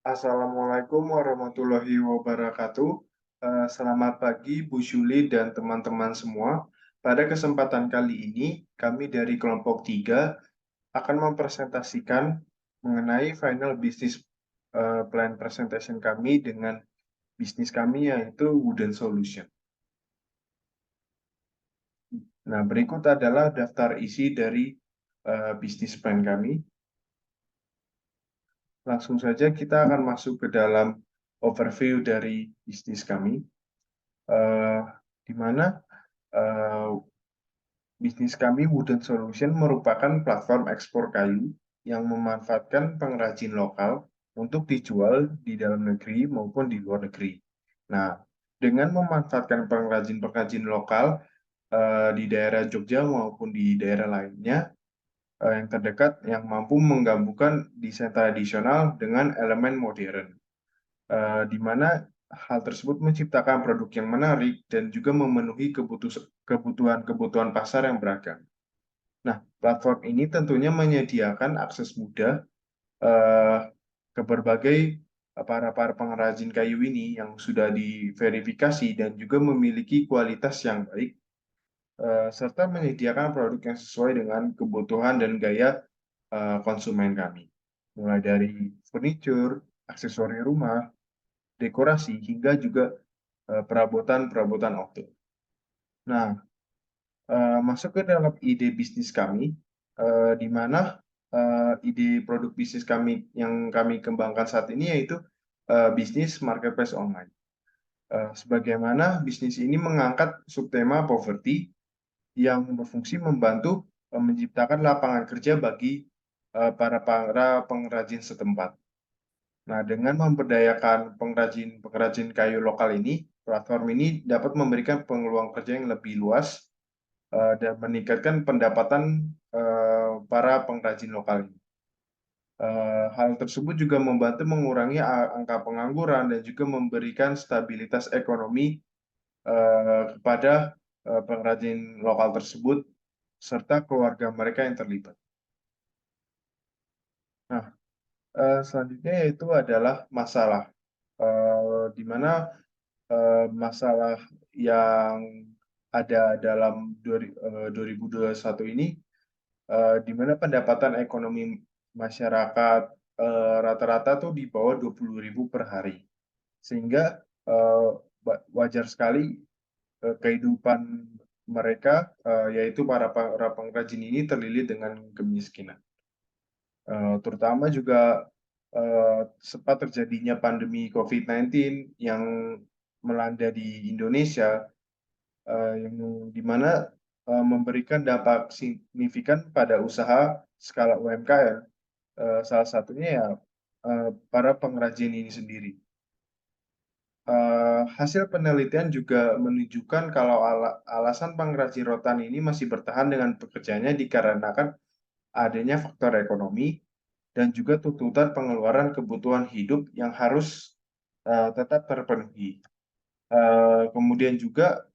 Assalamualaikum warahmatullahi wabarakatuh. Selamat pagi Bu Juli dan teman-teman semua. Pada kesempatan kali ini, kami dari kelompok 3 akan mempresentasikan mengenai final business plan presentation kami dengan bisnis kami yaitu Wooden Solution. Nah, berikut adalah daftar isi dari bisnis plan kami. Langsung saja kita akan masuk ke dalam overview dari bisnis kami. eh, di mana eh, bisnis kami Wooden Solution merupakan platform ekspor kayu yang memanfaatkan pengrajin lokal untuk dijual di dalam negeri maupun di luar negeri. Nah, dengan memanfaatkan pengrajin-pengrajin lokal di daerah Jogja maupun di daerah lainnya yang terdekat yang mampu menggabungkan desain tradisional dengan elemen modern. Di mana hal tersebut menciptakan produk yang menarik dan juga memenuhi kebutuhan-kebutuhan pasar yang beragam. Nah, platform ini tentunya menyediakan akses mudah eh, ke berbagai para pengrajin kayu ini yang sudah diverifikasi dan juga memiliki kualitas yang baik, serta menyediakan produk yang sesuai dengan kebutuhan dan gaya konsumen kami. Mulai dari furniture, aksesori rumah, dekorasi, hingga juga perabotan-perabotan outdoor. Nah, masuk ke dalam ide bisnis kami, di mana ide produk bisnis kami yang kami kembangkan saat ini yaitu bisnis marketplace online. Sebagaimana bisnis ini mengangkat subtema poverty yang berfungsi membantu menciptakan lapangan kerja bagi para pengrajin setempat. Nah, dengan memberdayakan pengrajin-pengrajin kayu lokal ini, platform ini dapat memberikan peluang kerja yang lebih luas dan meningkatkan pendapatan para pengrajin lokal ini. Hal tersebut juga membantu mengurangi angka pengangguran dan juga memberikan stabilitas ekonomi kepada pengrajin lokal tersebut serta keluarga mereka yang terlibat. Nah, selanjutnya yaitu adalah masalah, di mana masalah yang ada dalam 2021 ini, di mana pendapatan ekonomi masyarakat rata-rata tuh di bawah 20.000 per hari. Sehingga eh, wajar sekali kehidupan mereka, yaitu para pengrajin ini terlilit dengan kemiskinan. Terutama juga sempat terjadinya pandemi COVID-19 yang melanda di Indonesia, yang dimana memberikan dampak signifikan pada usaha skala UMKM. Salah satunya ya para pengrajin ini sendiri. Hasil penelitian juga menunjukkan kalau alasan pengrajin rotan ini masih bertahan dengan pekerjaannya dikarenakan adanya faktor ekonomi dan juga tuntutan pengeluaran kebutuhan hidup yang harus tetap terpenuhi. Kemudian juga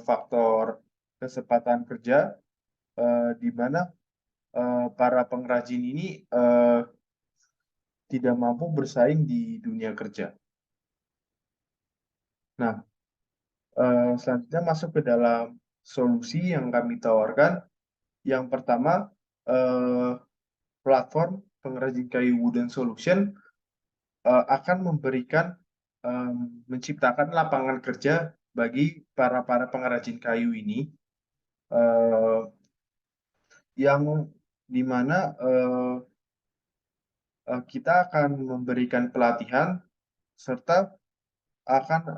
faktor kesempatan kerja, di mana para pengrajin ini tidak mampu bersaing di dunia kerja. Nah, selanjutnya masuk ke dalam solusi yang kami tawarkan. Yang pertama, eh, platform pengrajin kayu Wooden Solution akan memberikan menciptakan lapangan kerja bagi para pengrajin kayu ini, eh, yang dimana kita akan memberikan pelatihan serta akan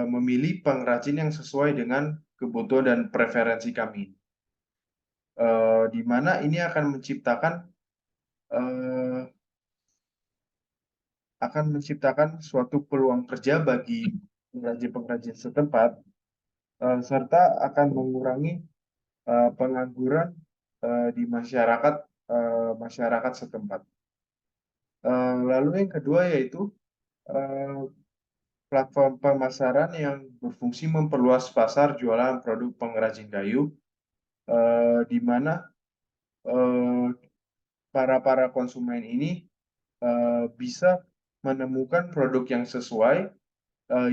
memilih pengrajin yang sesuai dengan kebutuhan dan preferensi kami. Di mana ini eh, akan menciptakan suatu peluang kerja bagi pengrajin-pengrajin setempat, serta akan mengurangi pengangguran di masyarakat setempat. Lalu yang kedua yaitu eh, platform pemasaran yang berfungsi memperluas pasar jualan produk pengrajin kayu, di mana eh, para konsumen ini bisa menemukan produk yang sesuai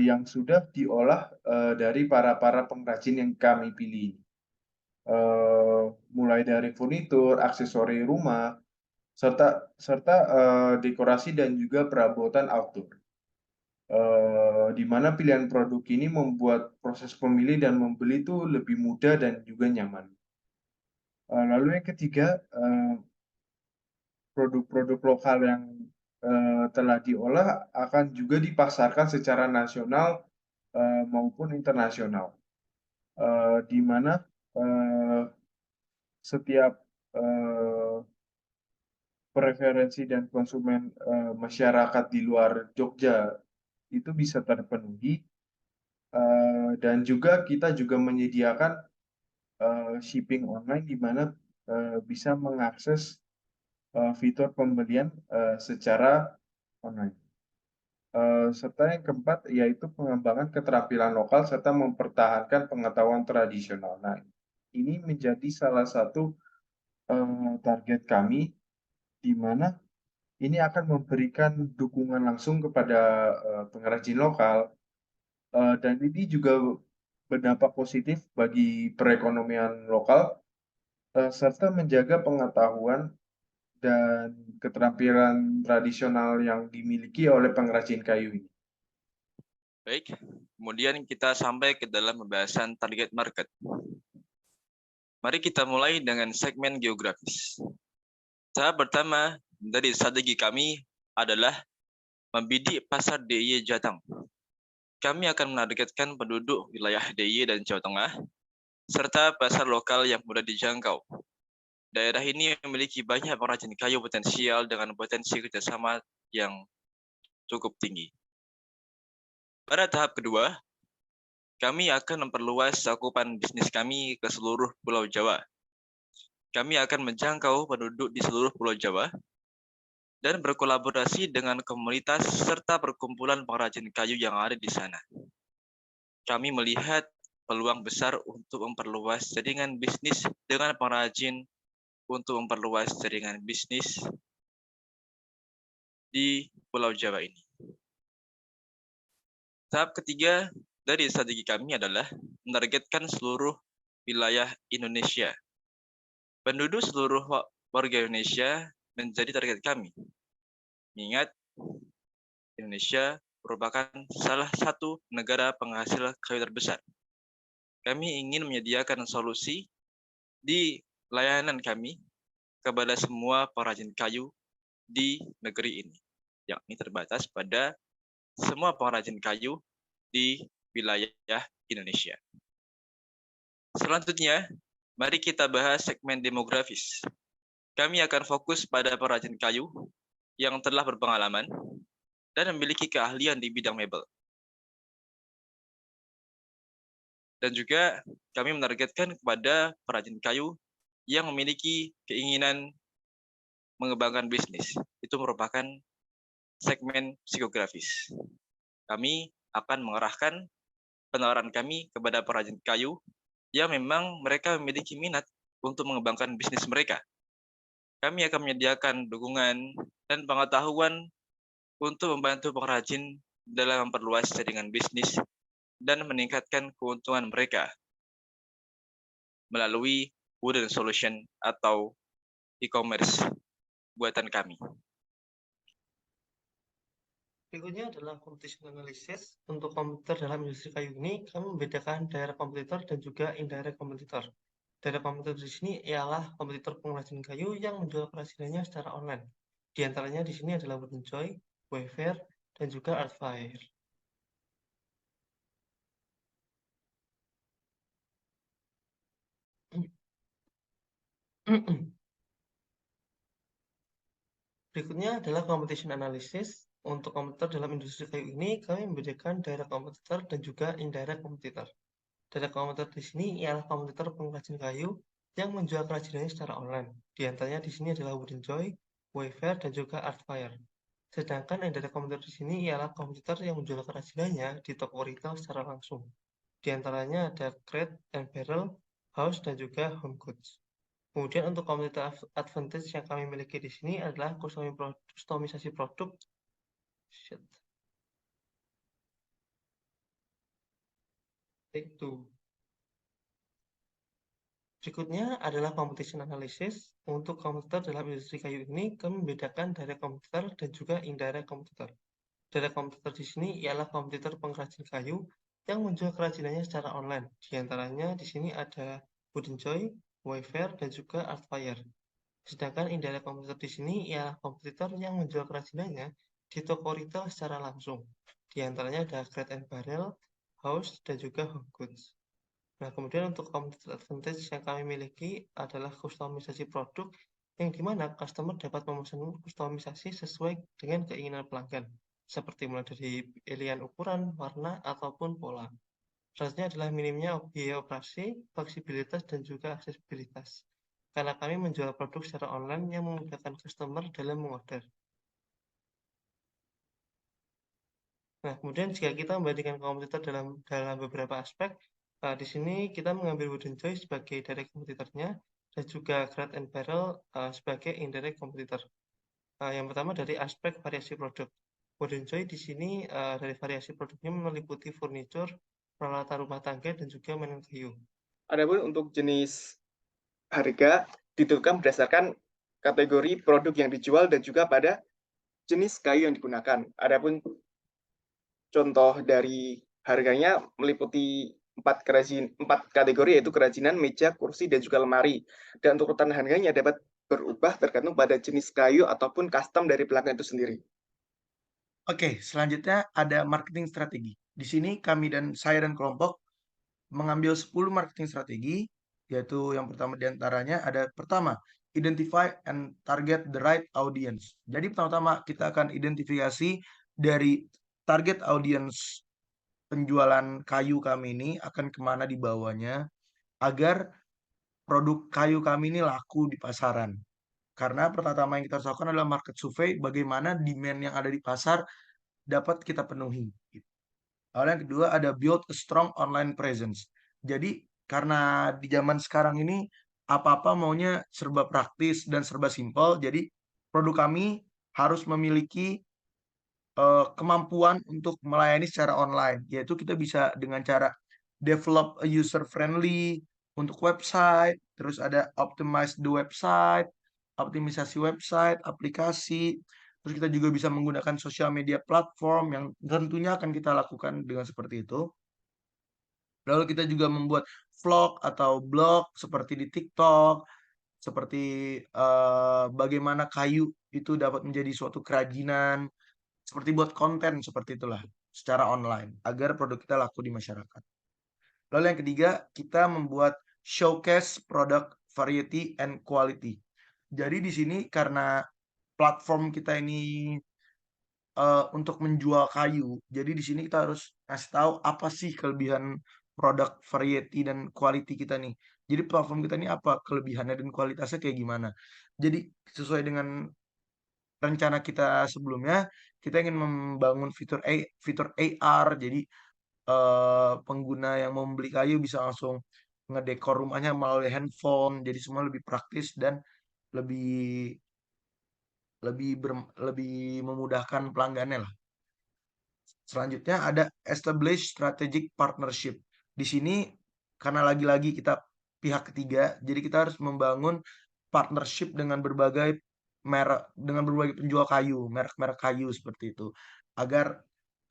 yang sudah diolah dari para pengrajin yang kami pilih. Mulai dari furnitur, aksesori rumah, serta dekorasi dan juga perabotan outdoor. Di mana pilihan produk ini membuat proses pemilih dan membeli itu lebih mudah dan juga nyaman. Lalu yang ketiga, produk-produk lokal yang telah diolah akan juga dipasarkan secara nasional maupun internasional, di mana setiap preferensi dan konsumen masyarakat di luar Jogja itu bisa terpenuhi, dan juga kita juga menyediakan shipping online di mana bisa mengakses fitur pembelian secara online. Serta yang keempat yaitu pengembangan keterampilan lokal serta mempertahankan pengetahuan tradisional. Nah, ini menjadi salah satu target kami, di mana ini akan memberikan dukungan langsung kepada pengrajin lokal, dan ini juga berdampak positif bagi perekonomian lokal, serta menjaga pengetahuan dan keterampilan tradisional yang dimiliki oleh pengrajin kayu ini. Baik, kemudian kita sampai ke dalam pembahasan target market. Mari kita mulai dengan segmen geografis. Tahap pertama dari strategi kami adalah membidik pasar DIY Jateng. Kami akan menargetkan penduduk wilayah DIY dan Jawa Tengah, serta pasar lokal yang mudah dijangkau. Daerah ini memiliki banyak pengrajin kayu potensial dengan potensi kerjasama yang cukup tinggi. Pada tahap kedua, kami akan memperluas cakupan bisnis kami ke seluruh Pulau Jawa. Kami akan menjangkau penduduk di seluruh Pulau Jawa dan berkolaborasi dengan komunitas serta perkumpulan pengrajin kayu yang ada di sana. Kami melihat peluang besar untuk memperluas jaringan bisnis dengan pengrajin untuk memperluas jaringan bisnis di Pulau Jawa ini. Tahap ketiga dari strategi kami adalah menargetkan seluruh wilayah Indonesia. Penduduk seluruh warga Indonesia menjadi target kami. Ingat, Indonesia merupakan salah satu negara penghasil kayu terbesar. Kami ingin menyediakan solusi di layanan kami kepada semua pengrajin kayu di negeri ini, yakni terbatas pada semua pengrajin kayu di wilayah Indonesia. Selanjutnya, mari kita bahas segmen demografis. Kami akan fokus pada pengrajin kayu yang telah berpengalaman dan memiliki keahlian di bidang mebel. Dan juga kami menargetkan kepada pengrajin kayu yang memiliki keinginan mengembangkan bisnis. Itu merupakan segmen psikografis. Kami akan mengarahkan penawaran kami kepada pengrajin kayu yang memang mereka memiliki minat untuk mengembangkan bisnis mereka. Kami akan menyediakan dukungan dan pengetahuan untuk membantu pengrajin dalam memperluas jaringan bisnis dan meningkatkan keuntungan mereka melalui Wooden Solution atau e-commerce buatan kami. Berikutnya adalah competition analysis. Untuk kompetitor dalam industri kayu ini, kami membedakan direct kompetitor dan juga indirect kompetitor. Direct kompetitor di sini ialah kompetitor pengrajin kayu yang menjual kerajinannya secara online. Di antaranya di sini adalah Wooden Joy, Wayfair, dan juga Artfire. Berikutnya adalah competition analysis. Untuk kompetitor dalam industri kayu ini, kami membedakan direct kompetitor dan juga indirect kompetitor. Direct kompetitor di sini ialah kompetitor pengrajin kayu yang menjual kerajinannya secara online. Di antaranya di sini adalah Wooden Joy, Wayfair, dan juga Artfire. Sedangkan indirect kompetitor di sini ialah kompetitor yang menjual kerajinannya di toko retail secara langsung. Di antaranya ada Crate and Barrel, House, dan juga Home Goods. Kemudian untuk competitive advantage yang kami miliki di sini adalah kustomisasi produk Shit. Take two. Berikutnya adalah competition analysis. Untuk kompetitor dalam industri kayu ini, kami membedakan direct kompetitor dan juga indirect kompetitor. Direct kompetitor di sini ialah kompetitor pengrajin kayu yang menjual kerajinannya secara online. Di antaranya di sini ada Wooden Joy, Wayfair, dan juga Artfire. Sedangkan indirect kompetitor di sini ialah kompetitor yang menjual kerajinannya di toko retail secara langsung. Di antaranya ada Crate and Barrel, House, dan juga Home Goods. Nah, kemudian untuk competitive advantage yang kami miliki adalah kustomisasi produk yang dimana customer dapat memesan kustomisasi sesuai dengan keinginan pelanggan, seperti mulai dari pilihan ukuran, warna, ataupun pola. Syaratnya adalah minimnya biaya operasi, fleksibilitas, dan juga aksesibilitas. Karena kami menjual produk secara online yang memudahkan customer dalam mengorder. Nah, kemudian jika kita membandingkan kompetitor dalam beberapa aspek, di sini kita mengambil Wooden Joy sebagai direct kompetitornya dan juga Crate and Barrel sebagai indirect kompetitor. Yang pertama dari aspek variasi produk. Wooden Joy di sini dari variasi produknya meliputi furniture, peralatan rumah tangga, dan juga mainan kayu. Adapun untuk jenis harga ditentukan berdasarkan kategori produk yang dijual dan juga pada jenis kayu yang digunakan. Adapun contoh dari harganya meliputi 4 kategori, yaitu kerajinan, meja, kursi, dan juga lemari. Dan untuk urutan harganya dapat berubah tergantung pada jenis kayu ataupun custom dari pelanggan itu sendiri. Oke, selanjutnya ada marketing strategi. Di sini kami dan saya dan kelompok mengambil 10 marketing strategi, yaitu yang pertama diantaranya ada pertama, identify and target the right audience. Jadi pertama-tama kita akan identifikasi dari target audience penjualan kayu kami ini akan kemana dibawanya agar produk kayu kami ini laku di pasaran. Karena pertama yang kita harus lakukan adalah market survey, bagaimana demand yang ada di pasar dapat kita penuhi. Lalu yang kedua ada build a strong online presence. Jadi karena di zaman sekarang ini apa-apa maunya serba praktis dan serba simpel, jadi produk kami harus memiliki kemampuan untuk melayani secara online, yaitu kita bisa dengan cara develop a user friendly untuk website, terus ada optimize the website, optimisasi website, aplikasi, terus kita juga bisa menggunakan sosial media platform yang tentunya akan kita lakukan dengan seperti itu. Lalu kita juga membuat vlog atau blog seperti di TikTok, seperti bagaimana kayu itu dapat menjadi suatu kerajinan, seperti buat konten seperti itulah secara online agar produk kita laku di masyarakat. Lalu yang ketiga, kita membuat showcase product variety and quality. Jadi di sini karena platform kita ini untuk menjual kayu, jadi di sini kita harus kasih tahu apa sih kelebihan produk variety dan quality kita nih. Jadi platform kita ini apa kelebihannya dan kualitasnya kayak gimana. Jadi sesuai dengan rencana kita sebelumnya, kita ingin membangun fitur AR, jadi pengguna yang mau membeli kayu bisa langsung ngedekor rumahnya melalui handphone, jadi semua lebih praktis dan lebih lebih memudahkan pelanggannya lah. Selanjutnya ada establish strategic partnership. Di sini karena lagi-lagi kita pihak ketiga, jadi kita harus membangun partnership dengan berbagai merek, dengan berbagai penjual kayu, merek-merek kayu seperti itu. Agar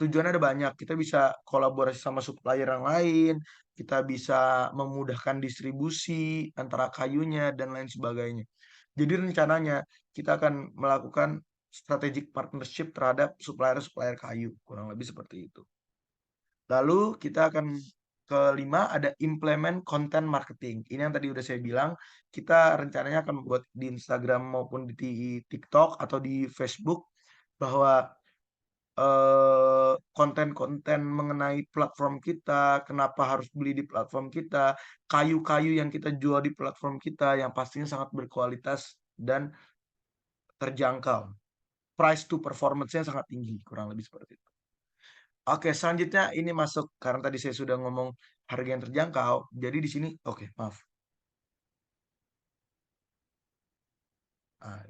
tujuannya ada banyak, kita bisa kolaborasi sama supplier yang lain, kita bisa memudahkan distribusi antara kayunya dan lain sebagainya. Jadi rencananya kita akan melakukan strategic partnership terhadap supplier-supplier kayu, kurang lebih seperti itu. Lalu kita akan kelima ada implement content marketing. Ini yang tadi udah saya bilang, kita rencananya akan membuat di Instagram maupun di TikTok atau di Facebook bahwa konten-konten mengenai platform kita, kenapa harus beli di platform kita, kayu-kayu yang kita jual di platform kita yang pastinya sangat berkualitas dan terjangkau. Price to performance-nya sangat tinggi, kurang lebih seperti itu. Oke, selanjutnya ini masuk karena tadi saya sudah ngomong harga yang terjangkau. Jadi di sini, oke, maaf.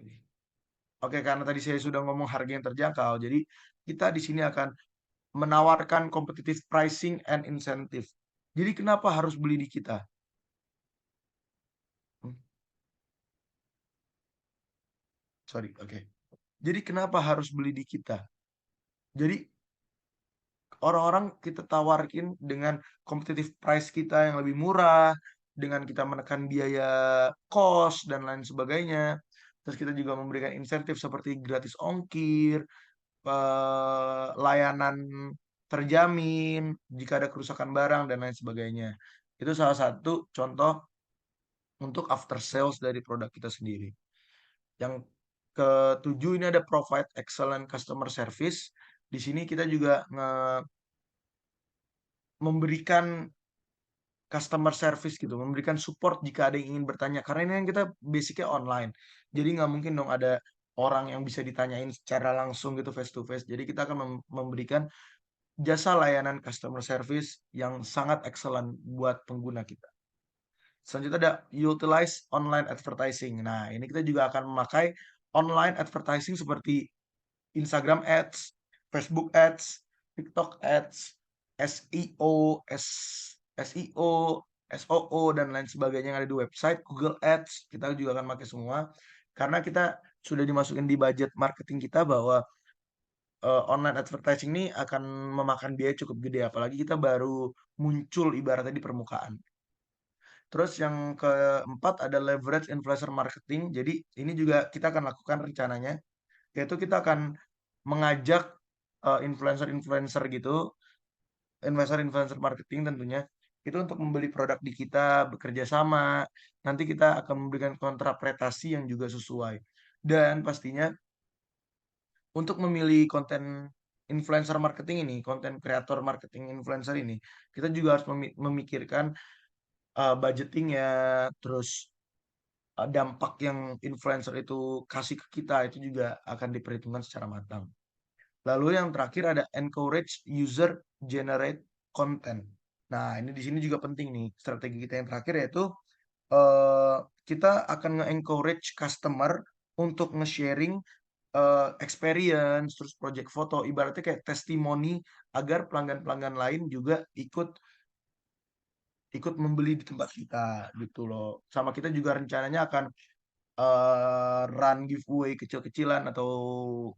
Ini. Oke, karena tadi saya sudah ngomong harga yang terjangkau, jadi kita di sini akan menawarkan competitive pricing and incentive. Jadi kenapa harus beli di kita? Hmm, Sorry, oke. Jadi kenapa harus beli di kita? Jadi orang-orang kita tawarkin dengan competitive price kita yang lebih murah, dengan kita menekan biaya kos dan lain sebagainya. Terus kita juga memberikan insentif seperti gratis ongkir, layanan terjamin jika ada kerusakan barang dan lain sebagainya. Itu salah satu contoh untuk after sales dari produk kita sendiri. Yang ketujuh ini ada provide excellent customer service. Di sini kita juga memberikan customer service gitu, memberikan support jika ada yang ingin bertanya. Karena ini kan kita basicnya online, jadi nggak mungkin dong ada orang yang bisa ditanyain secara langsung gitu face to face. Jadi kita akan memberikan jasa layanan customer service yang sangat excellent buat pengguna kita. Selanjutnya ada utilize online advertising. Nah, ini kita juga akan memakai online advertising seperti Instagram Ads, Facebook Ads, TikTok Ads, SEO, SEO, SOO, dan lain sebagainya yang ada di website, Google Ads, kita juga akan pakai semua. Karena kita sudah dimasukin di budget marketing kita bahwa online advertising ini akan memakan biaya cukup gede, apalagi kita baru muncul ibaratnya di permukaan. Terus yang keempat ada leverage influencer marketing. Jadi ini juga kita akan lakukan rencananya, yaitu kita akan mengajak influencer-influencer gitu, influencer-influencer marketing tentunya, itu untuk membeli produk di kita, bekerja sama. Nanti kita akan memberikan kontrapretasi yang juga sesuai. Dan pastinya untuk memilih konten influencer marketing ini, konten kreator marketing influencer ini, kita juga harus memikirkan budgetingnya, terus dampak yang influencer itu kasih ke kita itu juga akan diperhitungkan secara matang. Lalu yang terakhir ada encourage user generate content. Nah, ini di sini juga penting nih strategi kita yang terakhir, yaitu kita akan nge-encourage customer untuk nge-sharing experience, terus project foto, ibaratnya kayak testimoni agar pelanggan-pelanggan lain juga ikut membeli di tempat kita gitu loh. Sama kita juga rencananya akan run giveaway kecil-kecilan atau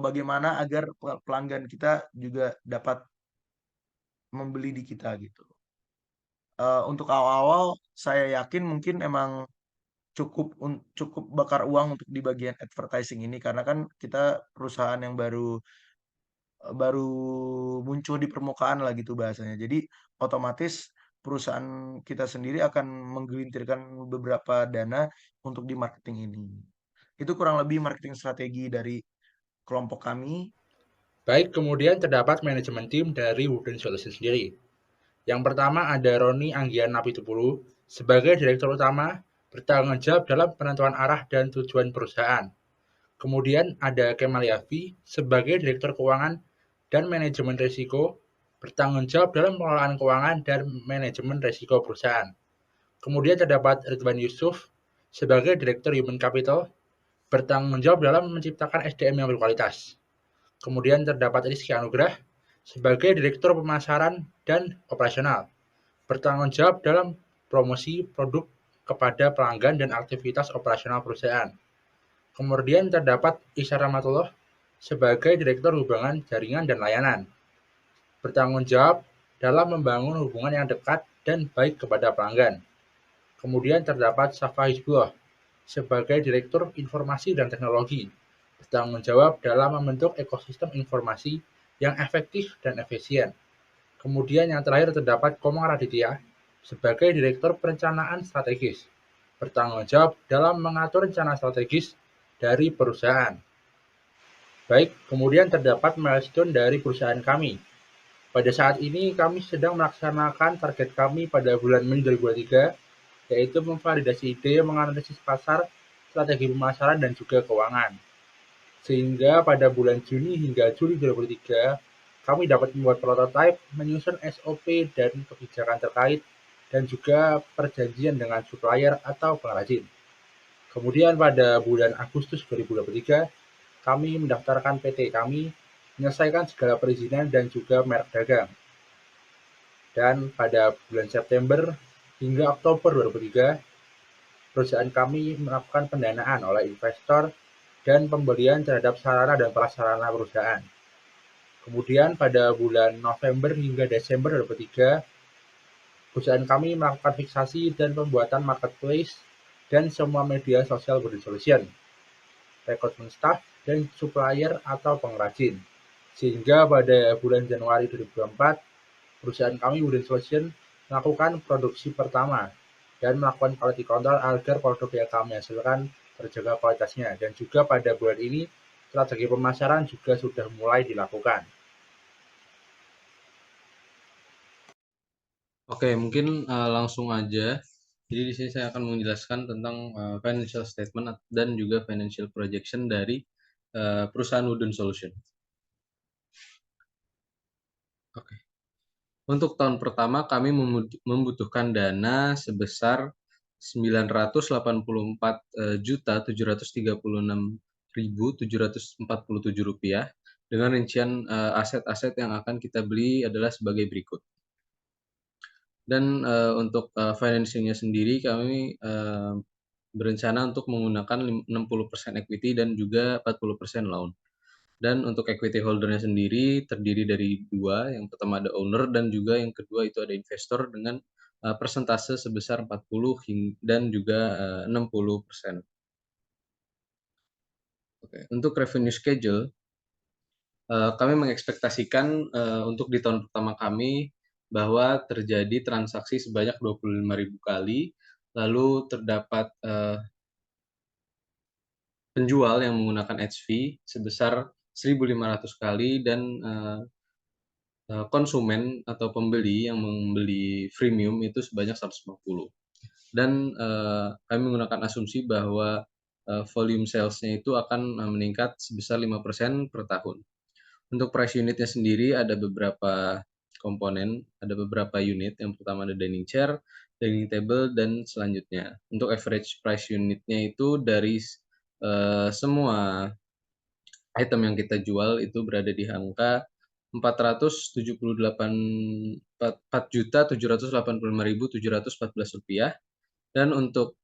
bagaimana agar pelanggan kita juga dapat membeli di kita gitu. Untuk awal-awal saya yakin mungkin emang cukup bakar uang untuk di bagian advertising ini, karena kan kita perusahaan yang baru muncul di permukaan lah gitu bahasanya. Jadi otomatis perusahaan kita sendiri akan menggelintirkan beberapa dana untuk di marketing ini. Itu kurang lebih marketing strategi dari kelompok kami. Baik, kemudian terdapat manajemen tim dari Wooden Solutions sendiri. Yang pertama ada Roni Anggian Napitupulu sebagai Direktur Utama bertanggung jawab dalam penentuan arah dan tujuan perusahaan. Kemudian ada Kemal Yafi sebagai Direktur Keuangan dan Manajemen Risiko bertanggung jawab dalam pengelolaan keuangan dan manajemen risiko perusahaan. Kemudian terdapat Ridwan Yusuf sebagai Direktur Human Capital bertanggung jawab dalam menciptakan SDM yang berkualitas. Kemudian terdapat Rizky Anugrah sebagai Direktur Pemasaran dan Operasional, bertanggung jawab dalam promosi produk kepada pelanggan dan aktivitas operasional perusahaan. Kemudian terdapat Isyar Rahmatullah sebagai Direktur Hubungan Jaringan dan Layanan, bertanggung jawab dalam membangun hubungan yang dekat dan baik kepada pelanggan. Kemudian terdapat Safa Hizbullah sebagai Direktur Informasi dan Teknologi, bertanggung jawab dalam membentuk ekosistem informasi yang efektif dan efisien. Kemudian yang terakhir terdapat Komang Raditya sebagai Direktur Perencanaan Strategis, bertanggung jawab dalam mengatur rencana strategis dari perusahaan. Baik, kemudian terdapat milestone dari perusahaan kami. Pada saat ini kami sedang melaksanakan target kami pada bulan Mei 2023, yaitu memvalidasi ide, menganalisis pasar, strategi pemasaran, dan juga keuangan. Sehingga pada bulan Juni hingga Juli 2023, kami dapat membuat prototipe, menyusun SOP dan kebijakan terkait, dan juga perjanjian dengan supplier atau pengrajin. Kemudian pada bulan Agustus 2023, kami mendaftarkan PT kami, menyelesaikan segala perizinan dan juga merek dagang. Dan pada bulan September hingga Oktober 2003, perusahaan kami melakukan pendanaan oleh investor dan pembelian terhadap sarana dan prasarana perusahaan. Kemudian pada bulan November hingga Desember 2003, perusahaan kami melakukan fiksasi dan pembuatan marketplace dan semua media sosial Wooden Solution, rekrutmen staff, dan supplier atau pengrajin. Sehingga pada bulan Januari 2004, perusahaan kami Wooden Solution melakukan produksi pertama dan melakukan quality control agar produk yang kami hasilkan terjaga kualitasnya. Dan juga pada bulan ini, strategi pemasaran juga sudah mulai dilakukan. Oke, mungkin langsung aja. Jadi di sini saya akan menjelaskan tentang financial statement dan juga financial projection dari perusahaan Wooden Solution. Oke. Untuk tahun pertama kami membutuhkan dana sebesar 984.736.747 rupiah dengan rincian aset-aset yang akan kita beli adalah sebagai berikut. Dan untuk financing-nya sendiri kami berencana untuk menggunakan 60% equity dan juga 40% loan. Dan untuk equity holder-nya sendiri terdiri dari dua, yang pertama ada owner dan juga yang kedua itu ada investor dengan persentase sebesar 40 dan juga 60%. Oke. Untuk revenue schedule, kami mengekspektasikan untuk di tahun pertama kami bahwa terjadi transaksi sebanyak 25.000 kali, lalu terdapat penjual yang menggunakan HV sebesar 1.500 kali dan konsumen atau pembeli yang membeli freemium itu sebanyak 150. Dan kami menggunakan asumsi bahwa volume sales-nya itu akan meningkat sebesar 5% per tahun. Untuk price unit-nya sendiri ada beberapa komponen, ada beberapa unit. Yang pertama ada dining chair, dining table, dan selanjutnya. Untuk average price unit-nya itu dari semua item yang kita jual itu berada di angka 4.785.714 rupiah. Dan untuk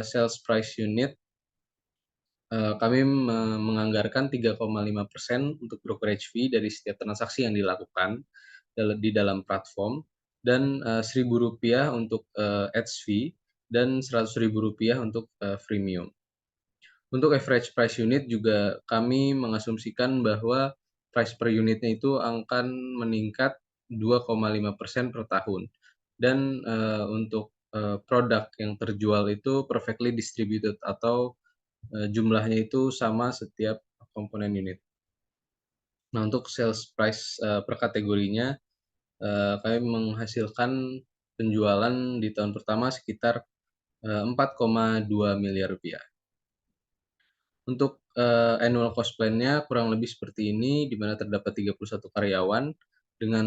sales price unit kami menganggarkan 3,5% untuk brokerage fee dari setiap transaksi yang dilakukan di dalam platform dan Rp1.000 untuk ads fee dan Rp100.000 untuk freemium. Untuk average price unit juga kami mengasumsikan bahwa price per unitnya itu akan meningkat 2,5% per tahun. Dan untuk produk yang terjual itu perfectly distributed atau jumlahnya itu sama setiap komponen unit. Nah, untuk sales price per kategorinya, kami menghasilkan penjualan di tahun pertama sekitar 4,2 miliar rupiah. Untuk annual cost plan-nya kurang lebih seperti ini, di mana terdapat 31 karyawan dengan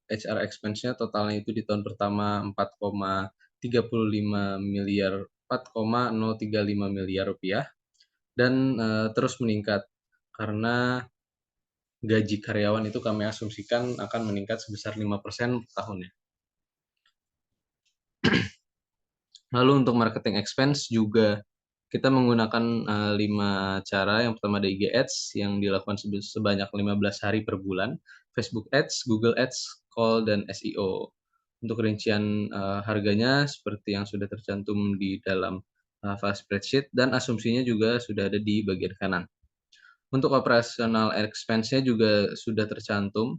HR expense-nya totalnya itu di tahun pertama 4,035 miliar rupiah dan terus meningkat karena gaji karyawan itu kami asumsikan akan meningkat sebesar 5% per tahunnya. Lalu untuk marketing expense juga kita menggunakan 5 cara. Yang pertama ada IG Ads yang dilakukan sebanyak 15 hari per bulan, Facebook Ads, Google Ads, Call, dan SEO. Untuk rincian harganya seperti yang sudah tercantum di dalam file spreadsheet dan asumsinya juga sudah ada di bagian kanan. Untuk operational expense-nya juga sudah tercantum,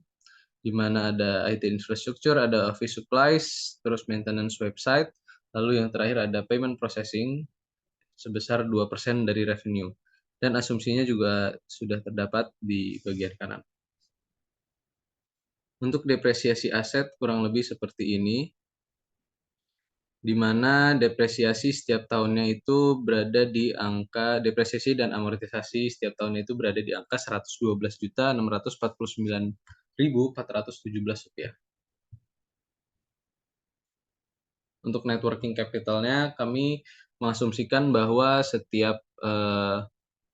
di mana ada IT infrastructure, ada office supplies, terus maintenance website, lalu yang terakhir ada payment processing sebesar 2% dari revenue. Dan asumsinya juga sudah terdapat di bagian kanan. Untuk depresiasi aset kurang lebih seperti ini, di mana depresiasi setiap tahunnya itu berada di angka depresiasi dan amortisasi setiap tahunnya itu berada di angka Rp112.649.417 rupiah. Untuk net working capital-nya kami mengasumsikan bahwa setiap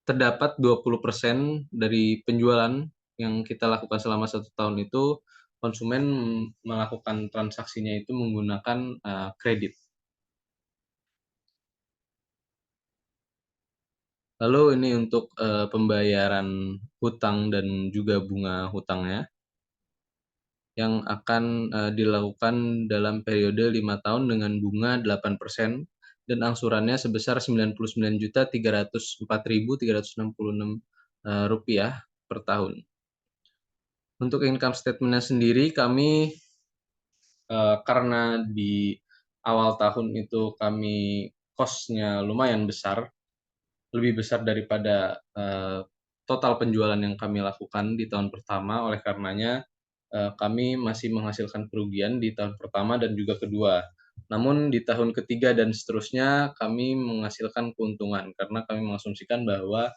terdapat 20% dari penjualan yang kita lakukan selama 1 tahun itu, konsumen melakukan transaksinya itu menggunakan kredit. Lalu ini untuk pembayaran hutang dan juga bunga hutangnya yang akan dilakukan dalam periode 5 tahun dengan bunga 8% dan angsurannya sebesar Rp99.304.366 per tahun. Untuk income statement-nya sendiri, kami karena di awal tahun itu kami cost-nya lumayan besar, lebih besar daripada total penjualan yang kami lakukan di tahun pertama. Oleh karenanya, kami masih menghasilkan kerugian di tahun pertama dan juga kedua. Namun di tahun ketiga dan seterusnya kami menghasilkan keuntungan karena kami mengasumsikan bahwa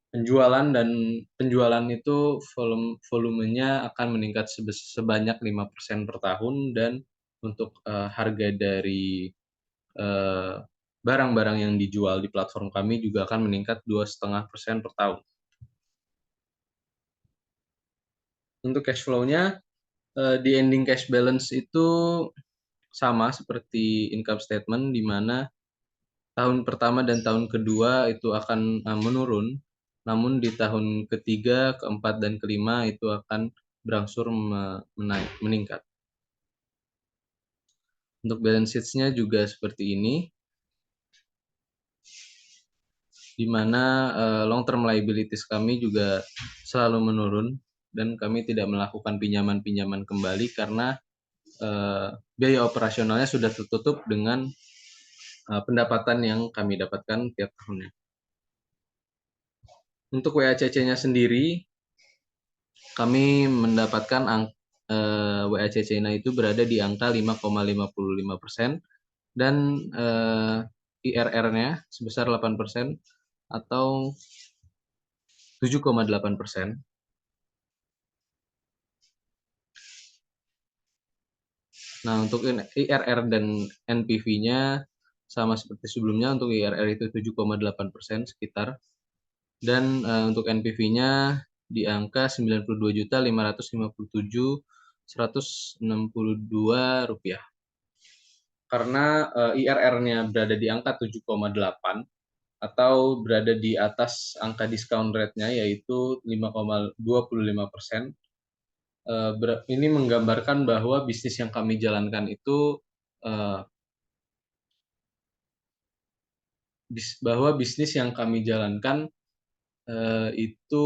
penjualan itu volumenya akan meningkat sebanyak 5% per tahun, dan untuk harga dari barang-barang yang dijual di platform kami juga akan meningkat 2,5% per tahun. Untuk cash flow-nya, di ending cash balance itu sama seperti income statement, di mana tahun pertama dan tahun kedua itu akan menurun, namun di tahun ketiga, keempat, dan kelima itu akan berangsur meningkat. Untuk balance sheet-nya juga seperti ini, di mana long term liabilities kami juga selalu menurun dan kami tidak melakukan pinjaman-pinjaman kembali karena biaya operasionalnya sudah tertutup dengan pendapatan yang kami dapatkan tiap tahunnya. Untuk WACC-nya sendiri, kami mendapatkan WACC-nya itu berada di angka 5,55% dan IRR-nya sebesar 8% atau 7,8%. Nah, untuk IRR dan NPV-nya sama seperti sebelumnya. Untuk IRR itu 7,8% sekitar, dan untuk NPV-nya di angka Rp92.557.162. Karena IRR-nya berada di angka 7,8 atau berada di atas angka discount rate-nya yaitu 5,25%. Ini menggambarkan bahwa bisnis yang kami jalankan itu itu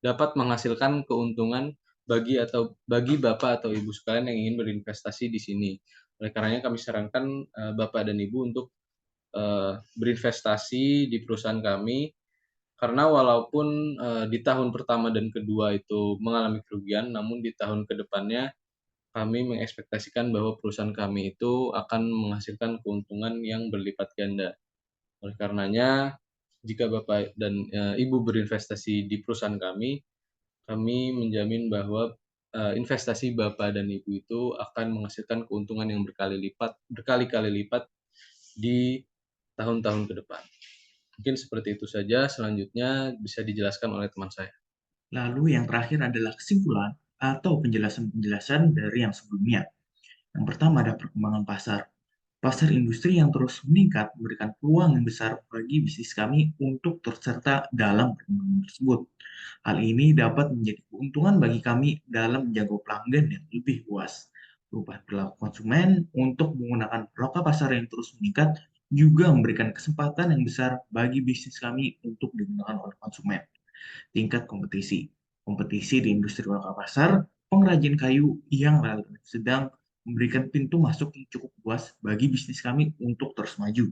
dapat menghasilkan keuntungan bagi Bapak atau Ibu sekalian yang ingin berinvestasi di sini. Oleh karenanya kami sarankan Bapak dan Ibu untuk berinvestasi di perusahaan kami, karena walaupun di tahun pertama dan kedua itu mengalami kerugian, namun di tahun kedepannya kami mengekspektasikan bahwa perusahaan kami itu akan menghasilkan keuntungan yang berlipat ganda. Oleh karenanya, jika Bapak dan Ibu berinvestasi di perusahaan kami menjamin bahwa investasi Bapak dan Ibu itu akan menghasilkan keuntungan yang berkali-kali lipat di tahun-tahun ke depan. Mungkin seperti itu saja, selanjutnya bisa dijelaskan oleh teman saya. Lalu yang terakhir adalah kesimpulan atau penjelasan-penjelasan dari yang sebelumnya. Yang pertama ada perkembangan pasar. Pasar industri yang terus meningkat memberikan peluang yang besar bagi bisnis kami untuk terserta dalam perkembangan tersebut. Hal ini dapat menjadi keuntungan bagi kami dalam menjaga pelanggan yang lebih luas. Perubahan perilaku konsumen untuk menggunakan loka pasar yang terus meningkat juga memberikan kesempatan yang besar bagi bisnis kami untuk digunakan oleh konsumen. Tingkat kompetisi. Kompetisi di industri loka pasar, pengrajin kayu yang relatif sedang memberikan pintu masuk yang cukup luas bagi bisnis kami untuk terus maju.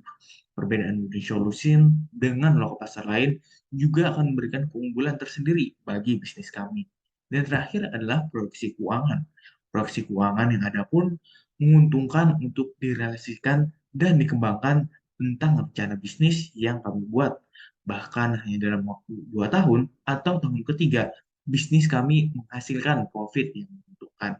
Perbedaan Udin Solution dengan loka pasar lain juga akan memberikan keunggulan tersendiri bagi bisnis kami. Dan terakhir adalah proyeksi keuangan. Proyeksi keuangan yang ada pun menguntungkan untuk direalisasikan dan dikembangkan tentang rencana bisnis yang kami buat. Bahkan hanya dalam waktu 2 tahun atau tahun ketiga, bisnis kami menghasilkan profit yang menentukan.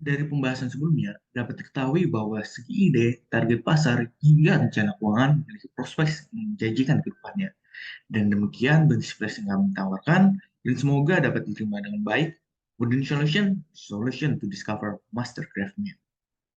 Dari pembahasan sebelumnya, dapat diketahui bahwa segi ide, target pasar, hingga rencana keuangan memiliki prospek yang menjanjikan ke depannya. Dan demikian bisnis plan yang kami tawarkan, dan semoga dapat diterima dengan baik. Wooden Solution to discover master craftnya.